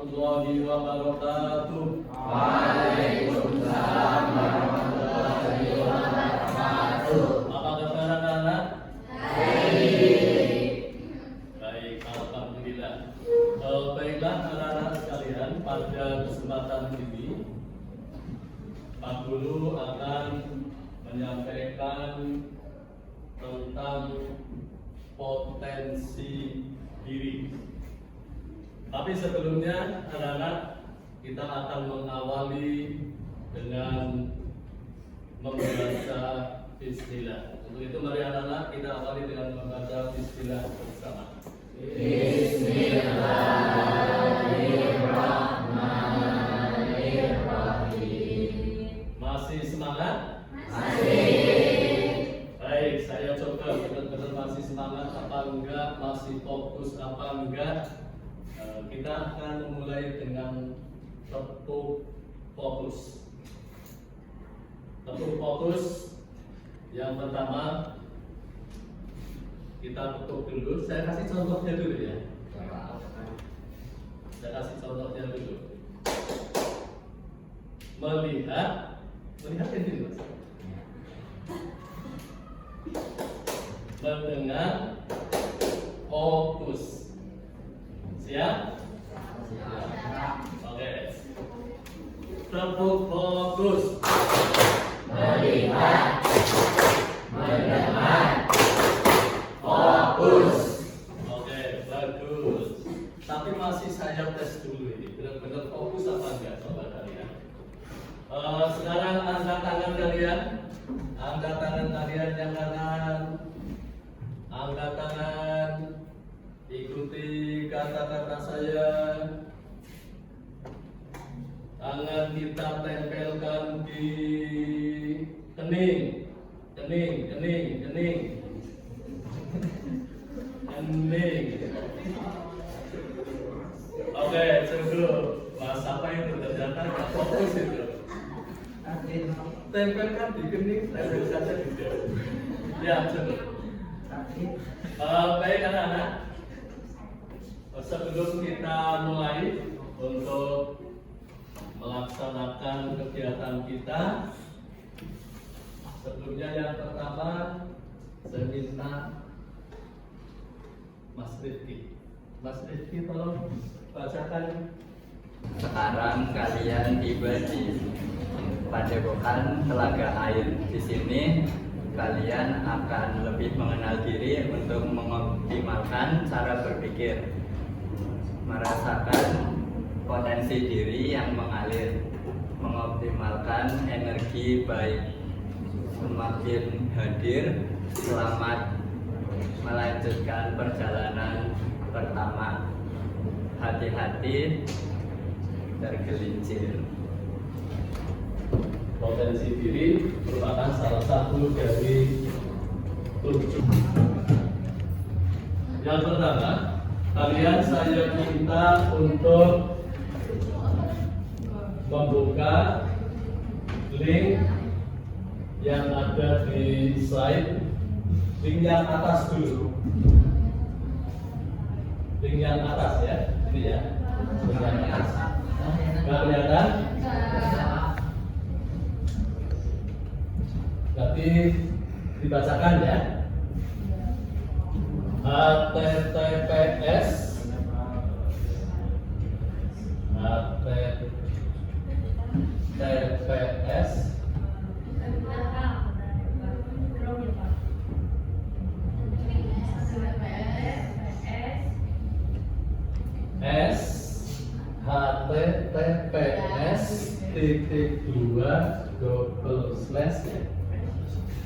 warahmatullahi wabarakatuh. Waalaikumsalam warahmatullahi wabarakatuh. Apa kabar anak-anak? Baik. Baik, alhamdulillah. Baiklah anak-anak sekalian, pada kesempatan ini Pak Guru akan menyampaikan tentang potensi diri. Tapi sebelumnya anak-anak, kita akan mengawali dengan membaca bismillah. Untuk itu mari anak-anak kita awali dengan membaca bismillah bersama. Bismillahirrahmanirrahim. Masih semangat? Masih. Baik, saya coba benar-benar masih semangat apa enggak, masih fokus apa enggak. Kita akan memulai dengan tepuk fokus. Tepuk fokus yang pertama kita ketuk dulu. Saya kasih contohnya dulu ya. Saya kasih contohnya dulu. Melihat ini mas. Mendengar, fokus. Siap? Oke. Tepuk fokus. Melihat, mendengar, fokus. Oke, bagus. Tapi masih saya tes dulu ini. Benar-benar fokus apa enggak coba kalian? Sekarang angkat tangan kalian. Angkat tangan kalian yang kanan. Angkat tangan. Ikuti kata-kata saya. Tangan kita tempelkan di kening. Kening. Oke, cukup. Mas apa itu ternyata nggak fokus itu. Tempelkan di kening, tempel saja di dalam. Ya, cukup. Baik anak-anak. Sebelum kita mulai untuk melaksanakan kegiatan kita, sebelumnya yang pertama saya minta Mas Rifki tolong bacakan. Sekarang kalian tiba di Padepokan Telaga Air. Di sini kalian akan lebih mengenal diri untuk mengoptimalkan cara berpikir, merasakan potensi diri yang mengalir, mengoptimalkan energi baik, semakin hadir. Selamat melanjutkan perjalanan pertama. Hati-hati tergelincir. Potensi diri merupakan salah satu dari 7. Yang pertama, kalian saya minta untuk membuka link yang ada di slide. Link yang atas dulu. Link yang atas ya, ini ya. Link yang atas. Nggak kelihatan? Berarti dibacakan ya. https https://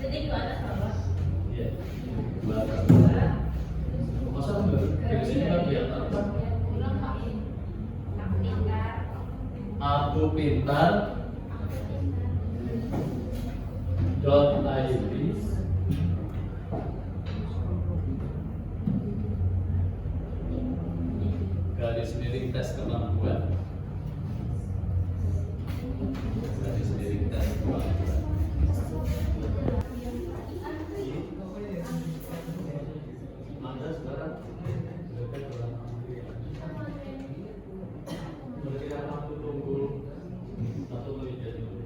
Jadi itu ada apa? Iya. Masa dari sini nggak kelihatan? Aku pintar. .id garis miring tes kemampuan. Garis miring tes kemampuan. Anda sekarang Perkiraan waktu tunggu 1 menit ya dulu.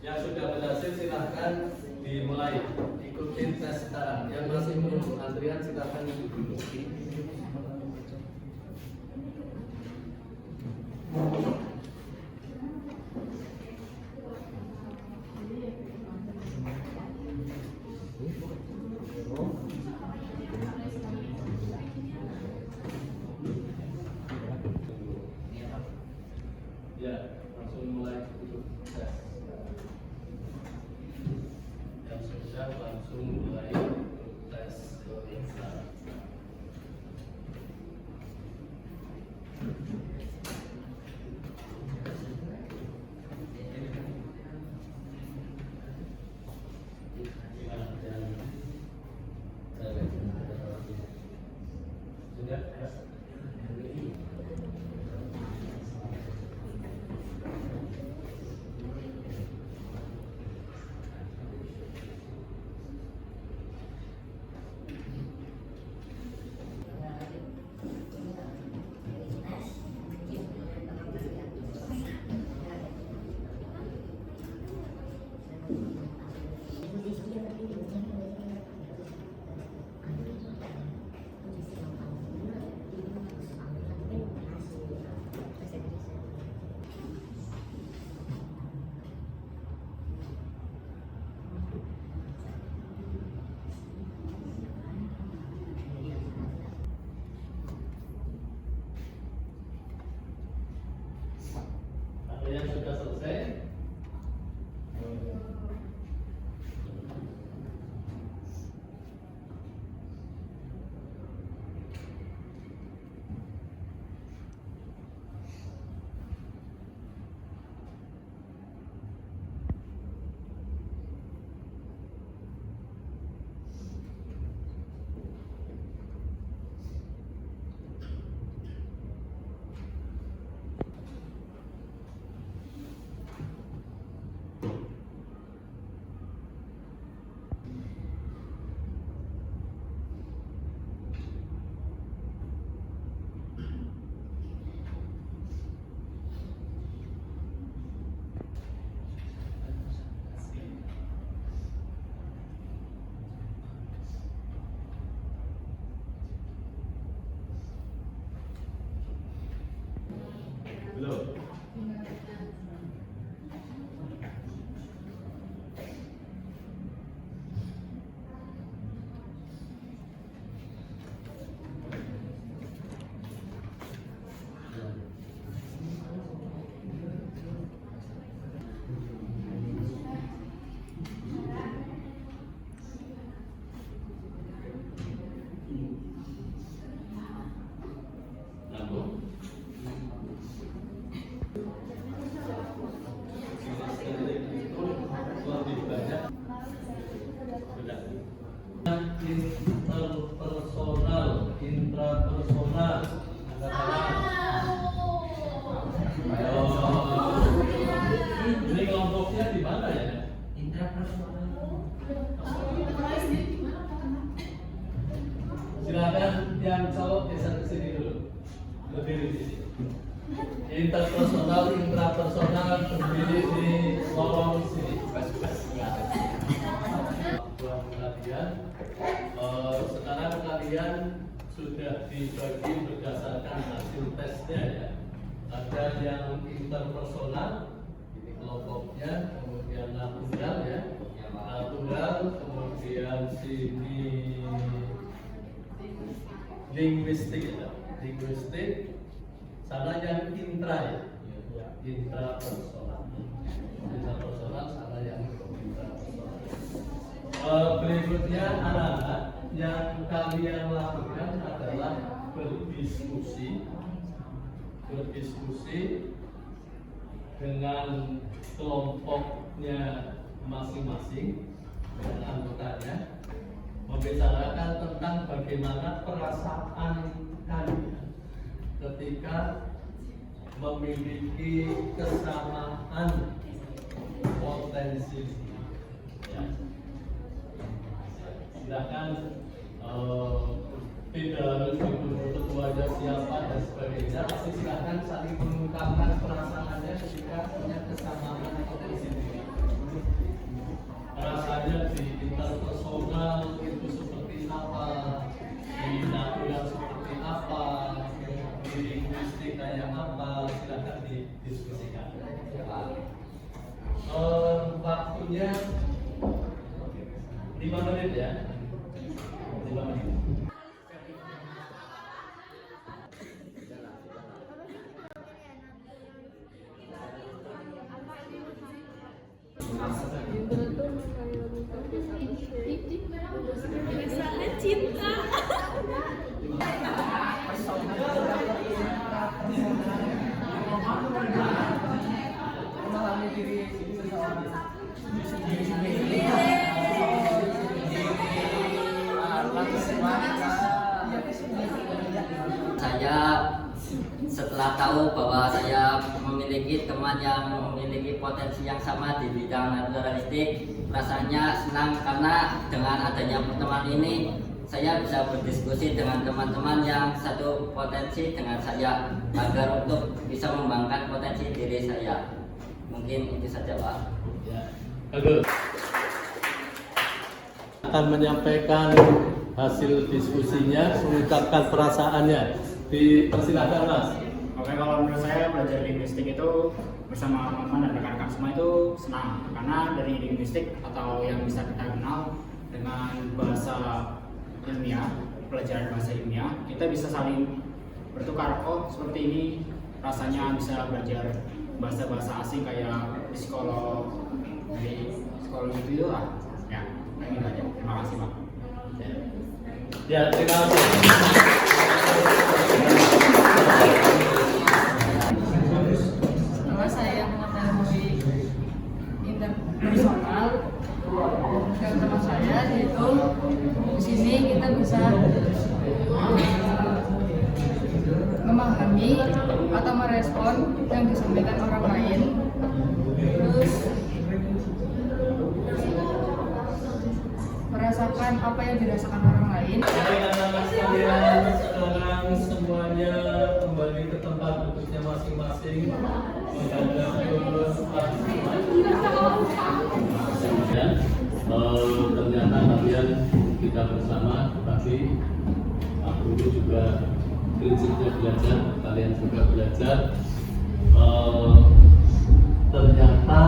Yang sudah berhasil silahkan dimulai ikutin tes sekarang. Yang masih menunggu antrian silahkan duduk dulu. Ya, langsung mulai duduk tes. Yang sudah langsung mulai tes sekarang. Gimana? Sudah? Ada yang sudah selesai? Belum. Namun lebih banyak sudah interpersonal, intrapersonal, ini kelompoknya di mana ya? Silakan yang cowok geser ke sini dulu, berdiri di sini. Interpersonal, intrapersonal, berdiri di lorong sini. Sekarang kalian sudah dibagi berdasarkan hasil tesnya ya. Ada yang interpersonal, ini kelompoknya, kemudian natunggal ya, natunggal, kemudian sini linguistik ya, linguistik, sana yang intra ya, intrapersonal, intrapersonal, sana yang intrapersonal. Berikutnya anak-anak yang kalian lakukan adalah berdiskusi dengan kelompoknya masing-masing dengan anggotanya, membicarakan tentang bagaimana perasaan kalian ketika memiliki kesamaan potensi. Ya. Silakan tidak harus dituntut kepada siapa dan sebagainya, tapi silakan saling mengungkapkan perasaannya ketika punya kesamaan potensi diri. Rasanya di interpersonal itu seperti apa, di natural seperti apa, di linguistik kayak apa, silakan didiskusikan. Waktunya 5 menit ya. 5 menit. Misalnya cinta. Memahami diri seseorang. Saya setelah tahu bahwa saya memiliki teman yang memiliki potensi yang sama di bidang naturalistik, rasanya senang karena dengan adanya pertemuan ini saya bisa berdiskusi dengan teman-teman yang satu potensi dengan saya agar untuk bisa mengembangkan potensi diri saya. Mungkin itu saja, Pak. Ya, bagus. Akan menyampaikan hasil diskusinya, mengungkapkan perasaannya. Dipersilakan, Mas. Oke, kalau menurut saya belajar linguistik itu bersama teman-teman dan rekan-rekan semua itu senang karena dari linguistik atau yang bisa kita kenal dengan bahasa ilmiah, pelajaran bahasa ilmiah, kita bisa saling bertukar. Oh, seperti ini rasanya bisa belajar bahasa-bahasa asing kayak psikolog, dari psikolog itu lah. Ya, ini aja. Terima kasih, Pak. Ya, terima kasih. Setelah saya mengetahui interpersonal dengan teman saya, yaitu di sini kita bisa memahami atau merespon yang disampaikan orang lain, terus merasakan apa yang dirasakan orang lain. Baik, anak-anak sekalian, sekarang semuanya kembali ke tempat duduknya masing-masing. Menghadap ke ya, ternyata kalian kita bersama, tapi Pak Guru juga prinsipnya belajar, kalian juga belajar. Ternyata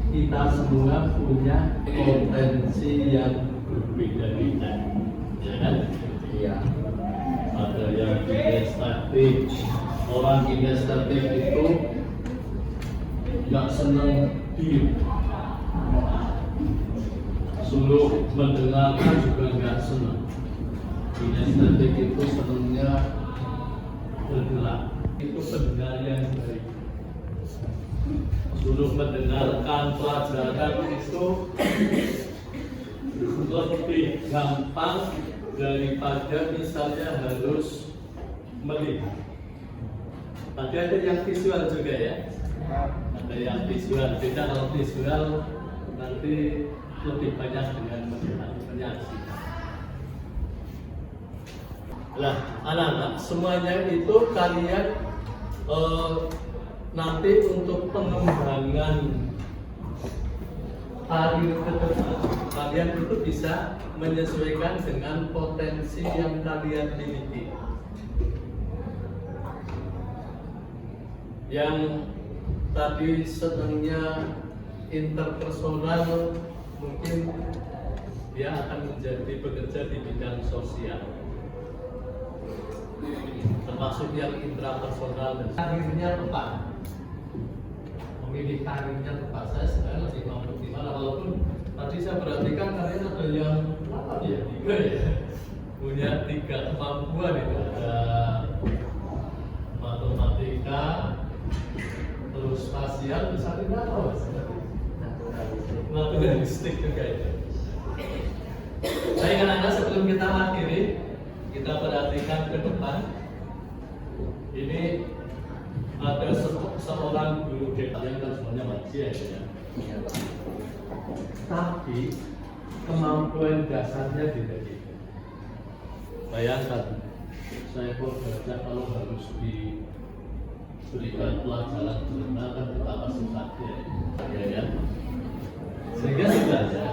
kita semua punya potensi yang berbeda-beda, ya kan? Iya. Ada yang kinestetik, orang kinestetik itu nggak senang diem, suruh mendengarkan juga nggak senang. Kinestetik itu senangnya bergerak, itu pendengar yang baik. Suruh mendengarkan pelajaran itu lebih gampang daripada misalnya harus melihat. Tadi ada yang visual juga ya, ada yang visual. Beda kalau visual nanti lebih banyak dengan melihat, menyaksikan. Nah, anak-anak semuanya itu kalian nanti untuk pengembangan karir ke depan, kalian itu bisa menyesuaikan dengan potensi yang kalian miliki. Yang tadi senangnya interpersonal, mungkin dia akan menjadi bekerja di bidang sosial, termasuk yang intrapersonal dan karirnya tepat. Memilih karirnya tepat, saya sebenarnya lebih mengoptimal, walaupun tadi saya perhatikan kalian ada yang apa ya, 3 ya, punya 3 kemampuan itu, ada matematika, terus spasial, bisa tidak apa, naturalistik juga itu. Baik anak-anak, sebelum kita akhiri, kita perhatikan ke depan. Ini ada seorang guru BK yang kan semuanya manusia ya. Tapi kemampuan dasarnya tidak. Bayangkan, saya kok belajar kalau harus diberikan pelajaran berenang kan betapa susahnya, ya kan? Sehingga sebenarnya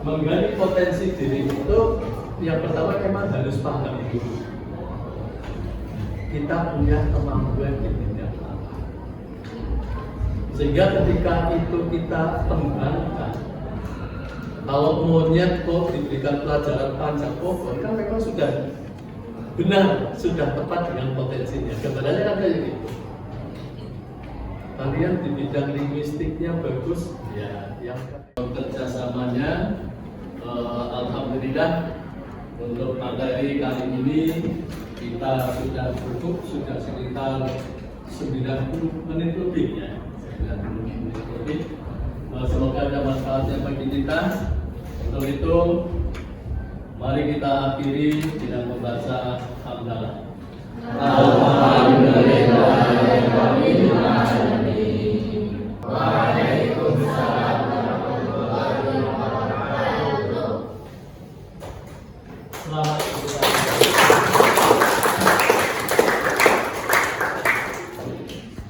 menggali potensi diri itu yang pertama memang harus paham dulu. Kita punya kemampuan di bidang apa. Sehingga ketika itu kita kembangkan, kalau monyet kok diberikan pelajaran panjang pohon kan memang sudah benar, sudah tepat dengan potensinya. Gambarannya kan kayak gitu. Kalian di bidang linguistiknya bagus, ya yang kerjasamanya alhamdulillah untuk materi kali ini kita sudah cukup, sudah sekitar 90 menit lebih ya, 90 menit lebih. Semoga ada manfaatnya bagi kita. Untuk itu, mari kita akhiri dengan membaca hamdalah. Waalaikumsalam warahmatullahi wabarakatuh. Selamat